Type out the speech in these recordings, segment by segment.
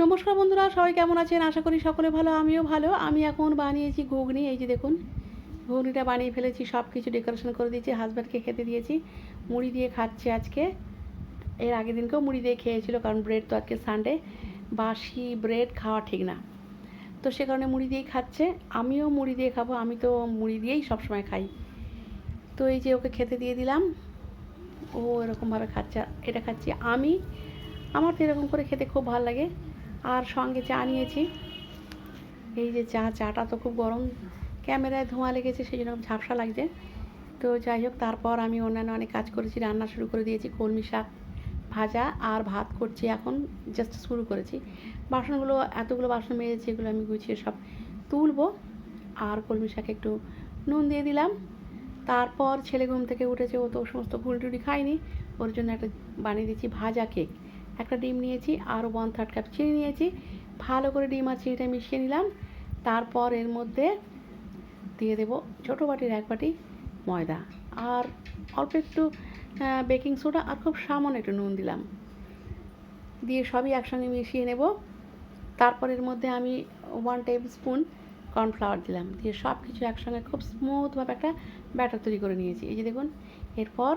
নমস্কার বন্ধুরা, সবাই কেমন আছেন? আশা করি সকলে ভালো, আমিও ভালো। আমি এখন বানিয়েছি ঘুগনি। এই যে দেখুন, ঘুগনিটা বানিয়ে ফেলেছি, সব কিছু ডেকোরেশন করে দিয়েছি, হাজব্যান্ডকে খেতে দিয়েছি। মুড়ি দিয়ে খাচ্ছে আজকে। এর আগের দিনকেও মুড়ি দিয়ে খেয়েছিল, কারণ ব্রেড তো আজকে সানডে, বাসি ব্রেড খাওয়া ঠিক না, তো সে কারণে মুড়ি দিয়েই খাচ্ছে। আমিও মুড়ি দিয়ে খাবো, আমি তো মুড়ি দিয়েই সবসময় খাই। তো এই যে ওকে খেতে দিয়ে দিলাম, ও এরকমভাবে খাচ্ছে। এটা খাচ্ছি আমি, আমার তো এরকম করে খেতে খুব ভালো লাগে। আর সঙ্গে চা নিয়েছি। এই যে চাটা তো খুব গরম, ক্যামেরায় ধোঁয়া লেগেছে সেই জন্য ঝাপসা লাগছে। তো যাই হোক, তারপর আমি অন্যান্য অনেক কাজ করেছি, রান্না শুরু করে দিয়েছি। কলমি শাক ভাজা আর ভাত করছি এখন, জাস্ট শুরু করেছি। বাসনগুলো, এতগুলো বাসন মেজেছি, এগুলো আমি গুছিয়ে সব তুলবো। আর কলমি শাকে একটু নুন দিয়ে দিলাম। তারপর ছেলে ঘুম থেকে উঠেছে, ও তো সমস্ত ঘুড়ি টুড়ি খায়নি, ওর জন্য একটা বানিয়ে দিচ্ছি ভাজা কেক। একটা ডিম নিয়েছি, আরও 1/3 কাপ চিনি নিয়েছি। ভালো করে ডিম আর চিনিটা মিশিয়ে নিলাম। তারপর এর মধ্যে দিয়ে দেবো ছোটো বাটির 1 বাটি ময়দা, আর অল্প একটু বেকিং সোডা, আর খুব সামান্য একটু নুন দিলাম। দিয়ে সবই একসঙ্গে মিশিয়ে নেব। তারপর এর মধ্যে আমি 1 টেবিল স্পুন কর্নফ্লাওয়ার দিলাম, দিয়ে সব কিছু একসঙ্গে খুব স্মুথভাবে একটা ব্যাটার তৈরি করে নিয়েছি। এই যে দেখুন, এরপর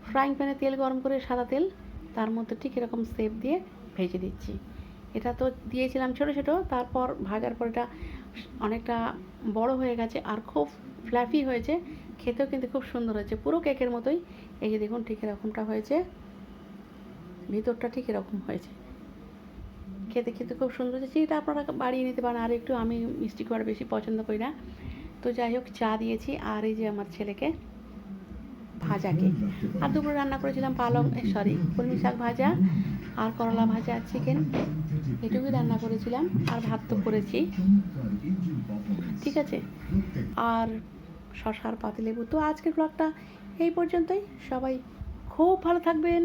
ফ্রাইং প্যানে তেল গরম করে, সাদা তেল, তার মধ্যে ঠিক এরকম শেপ দিয়ে ভেজে দিচ্ছি। এটা তো দিয়েছিলাম ছোটো ছোটো, তারপর ভাজার পর এটা অনেকটা বড় হয়ে গেছে আর খুব ফ্ল্যাফি হয়েছে, খেতেও কিন্তু খুব সুন্দর হয়েছে, পুরো কেকের মতোই। এই যে দেখুন, ঠিক এরকমটা হয়েছে, ভিতরটা ঠিক এরকম হয়েছে, খেতে খেতে খুব সুন্দর হয়েছে। চিনিটা আপনারা বাড়িয়ে নিতে পারেন আর একটু, আমি মিষ্টি খুব বেশি পছন্দ করি না। তো যাই হোক, চা দিয়েছি। আর এই যে আমার ছেলেকে ভাজা কেক। আর দুপুরে রান্না করেছিলাম কলমি শাক ভাজা আর করলা ভাজা আর চিকেন, এটুকুই রান্না করেছিলাম। আর ভাত তো করেছি, ঠিক আছে, আর শশার পাতিলেবু। তো আজকের ব্লগটা এই পর্যন্তই। সবাই খুব ভালো থাকবেন।